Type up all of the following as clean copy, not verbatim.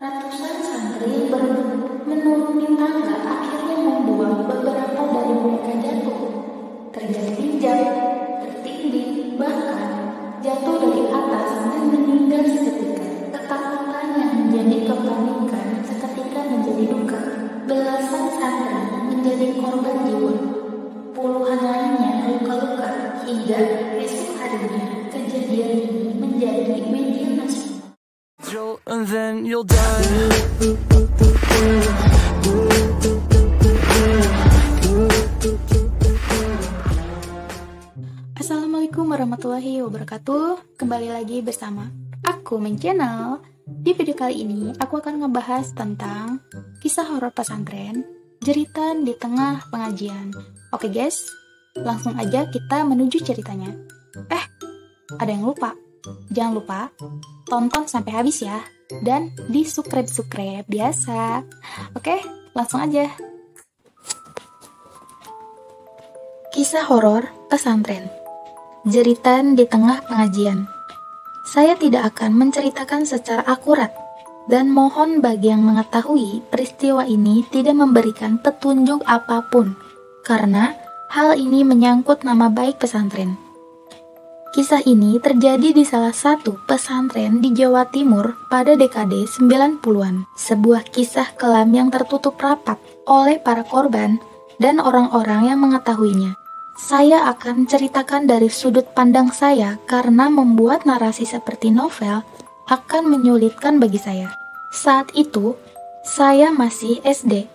Ratusan santri yang berebut menuruni tangga akhirnya membuat beberapa dari mereka jatuh, terinjak-injak, tertindih, bahkan jatuh dari atas dan meninggal seketika. Ketakutan yang menjadi kepanikan seketika menjadi duka. Belasan santri menjadi korban jiwa. Puluhan lainnya luka-luka hingga esok harinya kejadian ini menjadi media nasional. And then you'll die. Assalamualaikum warahmatullahi wabarakatuh. Kembali lagi bersama aku Min Channel. Di video kali ini aku akan ngebahas tentang kisah horor pesantren, jeritan di tengah pengajian. Oke guys, langsung aja kita menuju ceritanya. Ada yang lupa. Jangan lupa tonton sampai habis ya, dan di subscribe biasa. Oke, langsung aja. Kisah horor pesantren, jeritan di tengah pengajian. Saya tidak akan menceritakan secara akurat, dan mohon bagi yang mengetahui peristiwa ini tidak memberikan petunjuk apapun, karena hal ini menyangkut nama baik pesantren. Kisah ini terjadi di salah satu pesantren di Jawa Timur pada dekade 90-an. Sebuah kisah kelam yang tertutup rapat oleh para korban dan orang-orang yang mengetahuinya. Saya akan ceritakan dari sudut pandang saya karena membuat narasi seperti novel akan menyulitkan bagi saya. Saat itu, saya masih SD.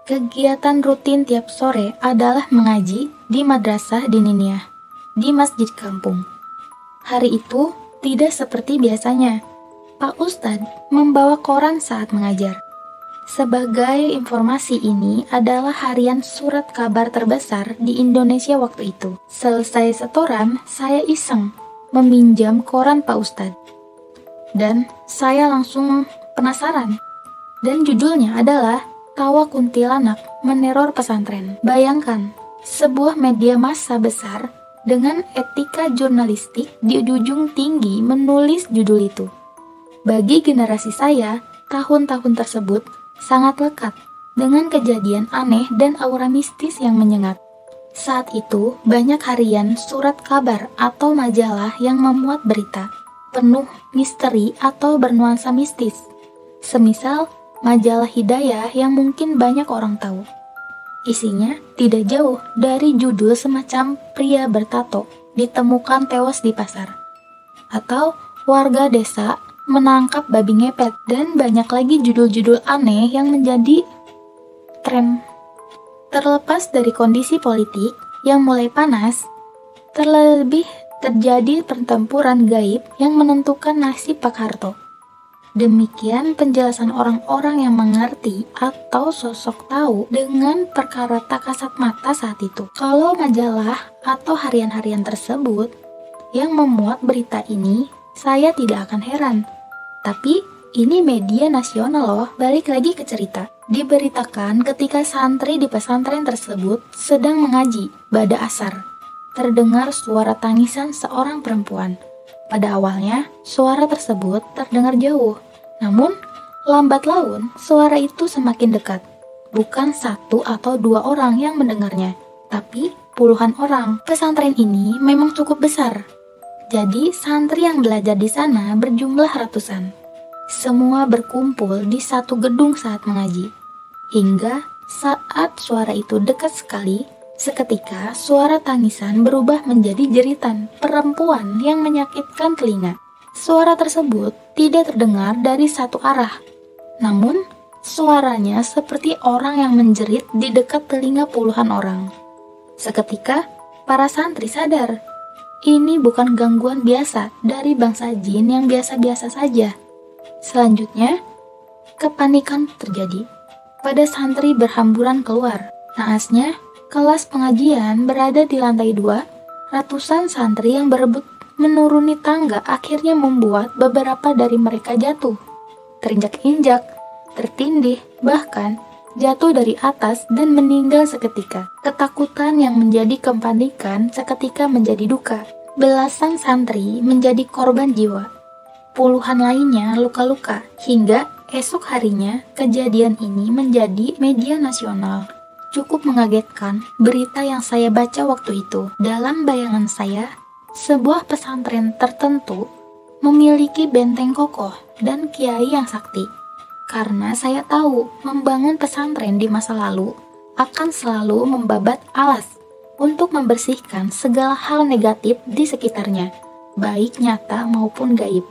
Kegiatan rutin tiap sore adalah mengaji di madrasah diniyah di masjid kampung. Hari itu tidak seperti biasanya. Pak Ustadz membawa koran saat mengajar. Sebagai informasi, ini adalah harian surat kabar terbesar di Indonesia waktu itu. Selesai setoran, saya iseng meminjam koran Pak Ustadz. Dan saya langsung penasaran. Dan judulnya adalah Tawa Kuntilanak Meneror Pesantren. Bayangkan, sebuah media massa besar dengan etika jurnalistik di ujung tinggi menulis judul itu. Bagi generasi saya, tahun-tahun tersebut sangat lekat dengan kejadian aneh dan aura mistis yang menyengat. Saat itu, banyak harian, surat kabar, atau majalah yang memuat berita penuh misteri atau bernuansa mistis. Semisal majalah Hidayah yang mungkin banyak orang tahu. Isinya tidak jauh dari judul semacam pria bertato ditemukan tewas di pasar, atau warga desa menangkap babi ngepet, dan banyak lagi judul-judul aneh yang menjadi tren. Terlepas dari kondisi politik yang mulai panas, terlebih terjadi pertempuran gaib yang menentukan nasib Pak Harto. Demikian penjelasan orang-orang yang mengerti atau sosok tahu dengan perkara tak kasat mata saat itu. Kalau majalah atau harian-harian tersebut yang memuat berita ini, saya tidak akan heran. Tapi ini media nasional loh. Balik lagi ke cerita. Diberitakan ketika santri di pesantren tersebut sedang mengaji bada asar, terdengar suara tangisan seorang perempuan. Pada awalnya, suara tersebut terdengar jauh. Namun, lambat laun, suara itu semakin dekat. Bukan satu atau dua orang yang mendengarnya, tapi puluhan orang. Pesantren ini memang cukup besar. Jadi, santri yang belajar di sana berjumlah ratusan. Semua berkumpul di satu gedung saat mengaji. Hingga saat suara itu dekat sekali, seketika suara tangisan berubah menjadi jeritan perempuan yang menyakitkan telinga. Suara tersebut tidak terdengar dari satu arah, namun suaranya seperti orang yang menjerit di dekat telinga puluhan orang. Seketika, para santri sadar, ini bukan gangguan biasa dari bangsa jin yang biasa-biasa saja. Selanjutnya, kepanikan terjadi. Pada santri berhamburan keluar. Naasnya, kelas pengajian berada di lantai 2. Ratusan santri yang berebut menuruni tangga akhirnya membuat beberapa dari mereka jatuh, terinjak-injak, tertindih, bahkan jatuh dari atas dan meninggal seketika. Ketakutan yang menjadi kepanikan seketika menjadi duka. Belasan santri menjadi korban jiwa. Puluhan lainnya luka-luka hingga Esok harinya, kejadian ini menjadi media nasional. Cukup mengagetkan berita yang saya baca waktu itu. Dalam bayangan saya, sebuah pesantren tertentu memiliki benteng kokoh dan kiai yang sakti. Karena saya tahu membangun pesantren di masa lalu akan selalu membabat alas untuk membersihkan segala hal negatif di sekitarnya, baik nyata maupun gaib.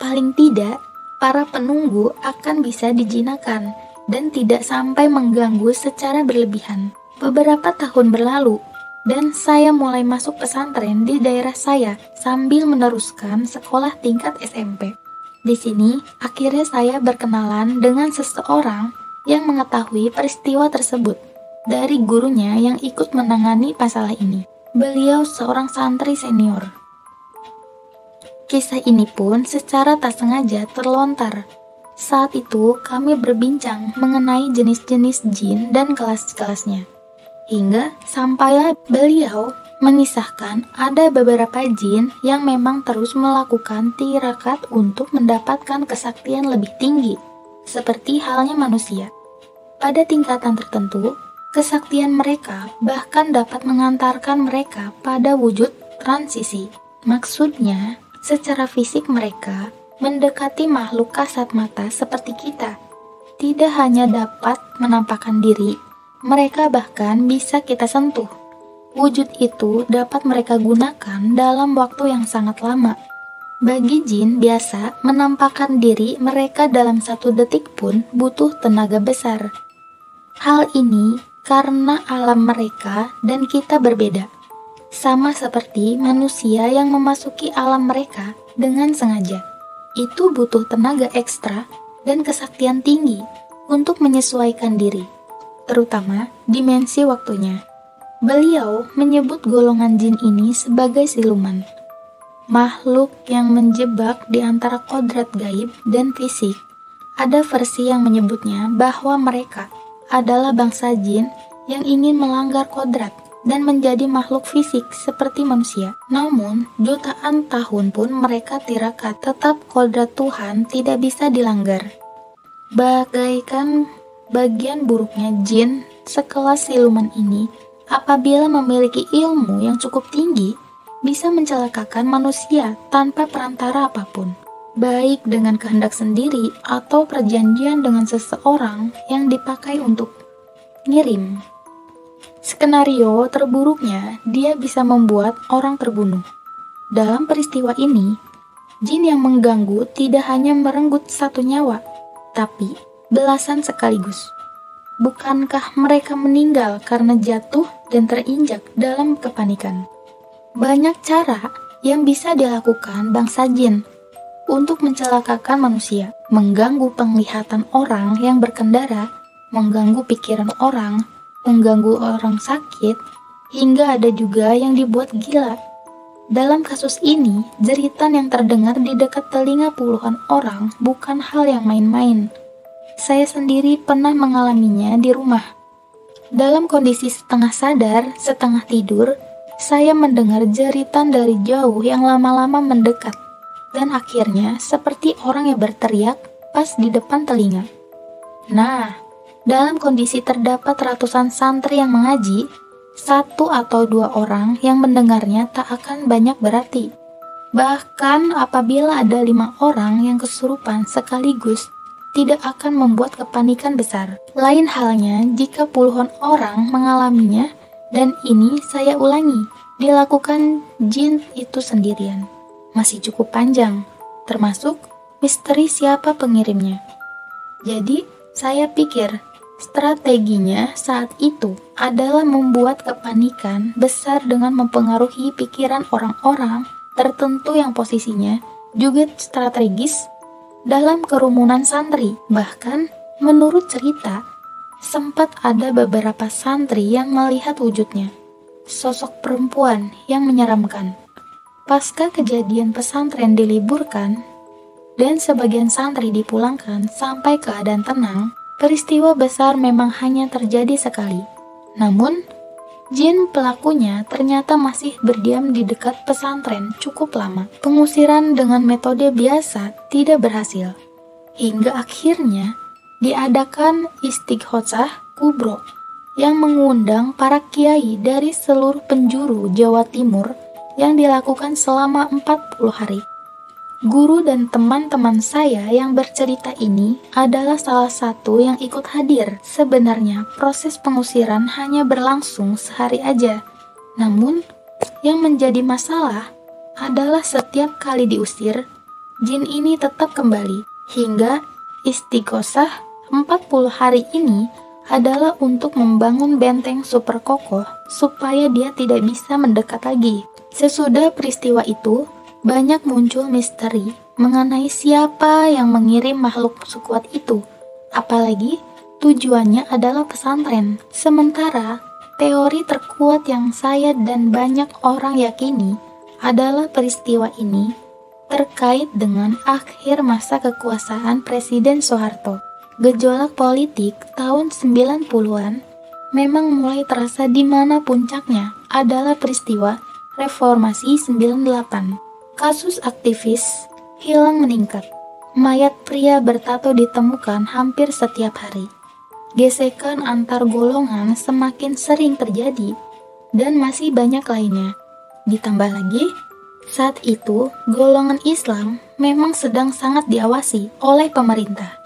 Paling tidak, para penunggu akan bisa dijinakan dan tidak sampai mengganggu secara berlebihan. Beberapa tahun berlalu, dan saya mulai masuk pesantren di daerah saya sambil meneruskan sekolah tingkat SMP. Di sini, akhirnya saya berkenalan dengan seseorang yang mengetahui peristiwa tersebut dari gurunya yang ikut menangani masalah ini. Beliau seorang santri senior. Kisah ini pun secara tak sengaja terlontar. Saat itu kami berbincang mengenai jenis-jenis jin dan kelas-kelasnya. Hingga sampailah beliau mengisahkan ada beberapa jin yang memang terus melakukan tirakat untuk mendapatkan kesaktian lebih tinggi, seperti halnya manusia. Pada tingkatan tertentu, kesaktian mereka bahkan dapat mengantarkan mereka pada wujud transisi. Maksudnya, secara fisik mereka mendekati makhluk kasat mata seperti kita. Tidak hanya dapat menampakkan diri, mereka bahkan bisa kita sentuh. Wujud itu dapat mereka gunakan dalam waktu yang sangat lama. Bagi jin biasa, menampakkan diri mereka dalam 1 detik pun butuh tenaga besar. Hal ini karena alam mereka dan kita berbeda. Sama seperti manusia yang memasuki alam mereka dengan sengaja. Itu butuh tenaga ekstra dan kesaktian tinggi untuk menyesuaikan diri, terutama dimensi waktunya. Beliau menyebut golongan jin ini sebagai siluman, makhluk yang menjebak di antara kodrat gaib dan fisik. Ada versi yang menyebutnya bahwa mereka adalah bangsa jin yang ingin melanggar kodrat dan menjadi makhluk fisik seperti manusia. Namun, jutaan tahun pun mereka tirakat, tetap kodrat Tuhan tidak bisa dilanggar. Bagaikan bagian buruknya jin sekelas siluman ini, apabila memiliki ilmu yang cukup tinggi, bisa mencelakakan manusia tanpa perantara apapun, baik dengan kehendak sendiri atau perjanjian dengan seseorang yang dipakai untuk ngirim. Skenario terburuknya, dia bisa membuat orang terbunuh. Dalam peristiwa ini, jin yang mengganggu tidak hanya merenggut 1 nyawa, tapi belasan sekaligus. Bukankah mereka meninggal karena jatuh dan terinjak dalam kepanikan? Banyak cara yang bisa dilakukan bangsa jin untuk mencelakakan manusia, mengganggu penglihatan orang yang berkendara, mengganggu pikiran orang, mengganggu orang sakit, hingga ada juga yang dibuat gila. Dalam kasus ini, jeritan yang terdengar di dekat telinga puluhan orang bukan hal yang main-main. Saya sendiri pernah mengalaminya di rumah. Dalam kondisi setengah sadar, setengah tidur, saya mendengar jeritan dari jauh yang lama-lama mendekat, dan akhirnya seperti orang yang berteriak pas di depan telinga. Nah, dalam kondisi terdapat ratusan santri yang mengaji, 1 atau 2 orang yang mendengarnya tak akan banyak berarti. Bahkan apabila ada 5 orang yang kesurupan sekaligus, tidak akan membuat kepanikan besar. Lain halnya jika puluhan orang mengalaminya, dan ini saya ulangi, dilakukan jin itu sendirian. Masih cukup panjang, termasuk misteri siapa pengirimnya. Jadi, saya pikir strateginya saat itu adalah membuat kepanikan besar dengan mempengaruhi pikiran orang-orang tertentu yang posisinya juga strategis dalam kerumunan santri. Bahkan, menurut cerita, sempat ada beberapa santri yang melihat wujudnya, sosok perempuan yang menyeramkan. Pasca kejadian pesantren diliburkan dan sebagian santri dipulangkan sampai keadaan tenang, peristiwa besar memang hanya terjadi sekali. Namun, jin pelakunya ternyata masih berdiam di dekat pesantren cukup lama. Pengusiran dengan metode biasa tidak berhasil. hingga akhirnya diadakan Istighotsah Kubro yang mengundang para kiai dari seluruh penjuru Jawa Timur yang dilakukan selama 40 hari. Guru dan teman-teman saya yang bercerita ini adalah salah satu yang ikut hadir. Sebenarnya proses pengusiran hanya berlangsung sehari aja. Namun, yang menjadi masalah adalah setiap kali diusir, jin ini tetap kembali. Hingga Istighosah 40 hari ini adalah untuk membangun benteng super kokoh supaya dia tidak bisa mendekat lagi. Sesudah peristiwa itu, banyak muncul misteri mengenai siapa yang mengirim makhluk sekuat itu. Apalagi tujuannya adalah pesantren. Sementara teori terkuat yang saya dan banyak orang yakini adalah peristiwa ini terkait dengan akhir masa kekuasaan Presiden Soeharto. Gejolak politik tahun 90-an memang mulai terasa di mana puncaknya adalah peristiwa Reformasi 98. Kasus aktivis hilang meningkat. Mayat pria bertato ditemukan hampir setiap hari. Gesekan antar golongan semakin sering terjadi dan masih banyak lainnya. Ditambah lagi, saat itu golongan Islam memang sedang sangat diawasi oleh pemerintah,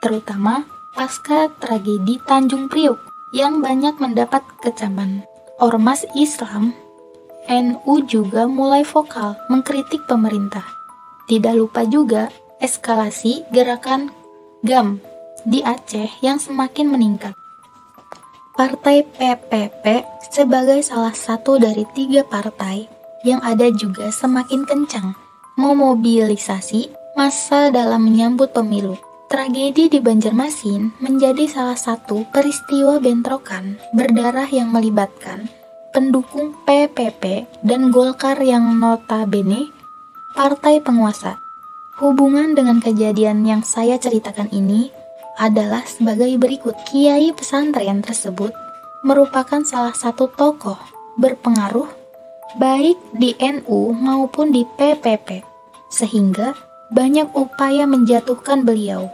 terutama pasca tragedi Tanjung Priuk yang banyak mendapat kecaman. Ormas Islam NU juga mulai vokal mengkritik pemerintah. Tidak lupa juga eskalasi gerakan GAM di Aceh yang semakin meningkat. Partai PPP sebagai salah satu dari 3 partai yang ada juga semakin kencang memobilisasi massa dalam menyambut pemilu. Tragedi di Banjarmasin menjadi salah satu peristiwa bentrokan berdarah yang melibatkan pendukung PPP dan Golkar yang notabene partai penguasa. Hubungan dengan kejadian yang saya ceritakan ini adalah sebagai berikut. Kiai pesantren tersebut merupakan salah satu tokoh berpengaruh baik di NU maupun di PPP, sehingga banyak upaya menjatuhkan beliau,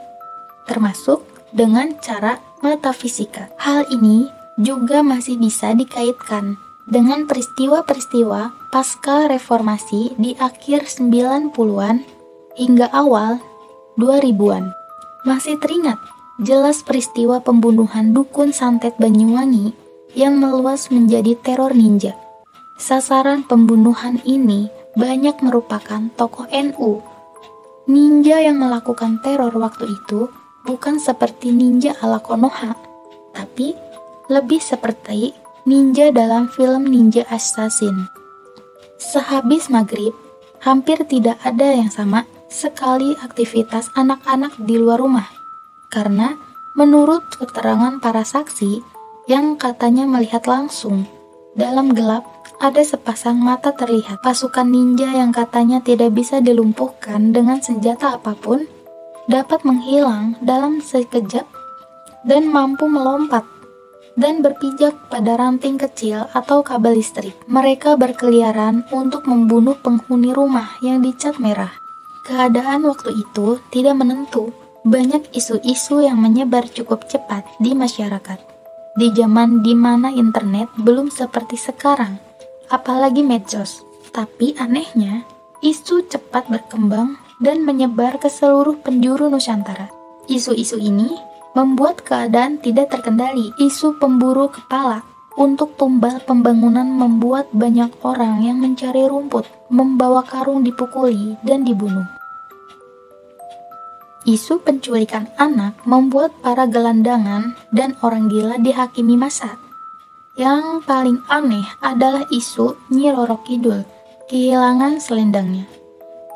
termasuk dengan cara metafisika. Hal ini juga masih bisa dikaitkan dengan peristiwa-peristiwa pasca reformasi di akhir 90-an hingga awal 2000-an. Masih teringat jelas peristiwa pembunuhan dukun santet Banyuwangi yang meluas menjadi teror ninja. Sasaran pembunuhan ini banyak merupakan tokoh NU. Ninja yang melakukan teror waktu itu bukan seperti ninja ala Konoha, tapi lebih seperti ninja dalam film Ninja Assassin. Sehabis maghrib, hampir tidak ada yang sama sekali aktivitas anak-anak di luar rumah. Karena menurut keterangan para saksi yang katanya melihat langsung, dalam gelap ada sepasang mata terlihat pasukan ninja yang katanya tidak bisa dilumpuhkan dengan senjata apapun, dapat menghilang dalam sekejap dan mampu melompat dan berpijak pada ranting kecil atau kabel listrik. Mereka berkeliaran untuk membunuh penghuni rumah yang dicat merah. Keadaan waktu itu tidak menentu. Banyak isu-isu yang menyebar cukup cepat di masyarakat. Di zaman di mana internet belum seperti sekarang, apalagi medsos. Tapi anehnya, isu cepat berkembang dan menyebar ke seluruh penjuru Nusantara. Isu-isu ini membuat keadaan tidak terkendali. Isu pemburu kepala untuk tumbal pembangunan membuat banyak orang yang mencari rumput, membawa karung dipukuli dan dibunuh. Isu penculikan anak membuat para gelandangan dan orang gila dihakimi massa. Yang paling aneh adalah isu Nyi Roro Kidul kehilangan selendangnya.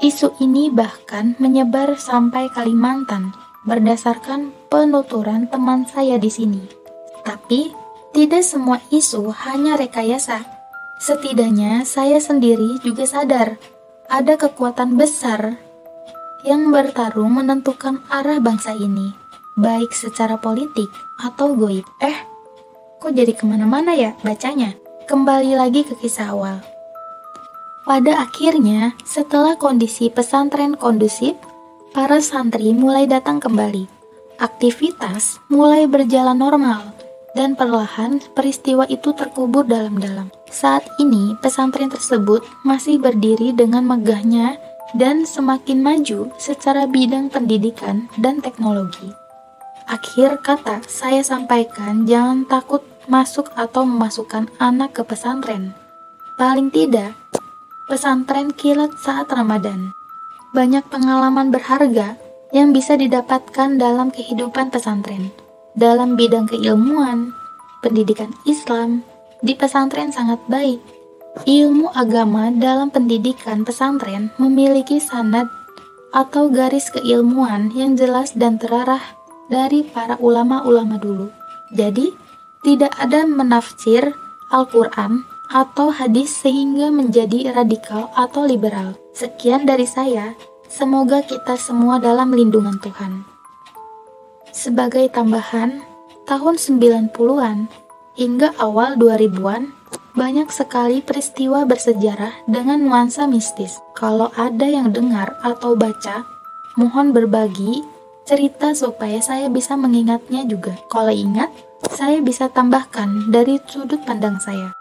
Isu ini bahkan menyebar sampai Kalimantan berdasarkan penuturan teman saya di sini. Tapi, tidak semua isu hanya rekayasa. Setidaknya saya sendiri juga sadar ada kekuatan besar yang bertarung menentukan arah bangsa ini, baik secara politik atau goib. Kok jadi kemana-mana ya bacanya? Kembali lagi ke kisah awal. Pada akhirnya, setelah kondisi pesantren kondusif, para santri mulai datang kembali. Aktivitas mulai berjalan normal, dan perlahan peristiwa itu terkubur dalam-dalam. Saat ini, pesantren tersebut masih berdiri dengan megahnya dan semakin maju secara bidang pendidikan dan teknologi. Akhir kata, saya sampaikan jangan takut masuk atau memasukkan anak ke pesantren. Paling tidak, pesantren kilat saat Ramadan. Banyak pengalaman berharga yang bisa didapatkan dalam kehidupan pesantren. Dalam bidang keilmuan, pendidikan Islam, di pesantren sangat baik. Ilmu agama dalam pendidikan pesantren memiliki sanad atau garis keilmuan yang jelas dan terarah dari para ulama-ulama dulu. Jadi, tidak ada menafsir Al-Quran atau hadis sehingga menjadi radikal atau liberal. Sekian dari saya. Semoga kita semua dalam lindungan Tuhan. Sebagai tambahan, tahun 90-an hingga awal 2000-an, banyak sekali peristiwa bersejarah dengan nuansa mistis. Kalau ada yang dengar atau baca, mohon berbagi cerita supaya saya bisa mengingatnya juga. Kalau ingat, saya bisa tambahkan dari sudut pandang saya.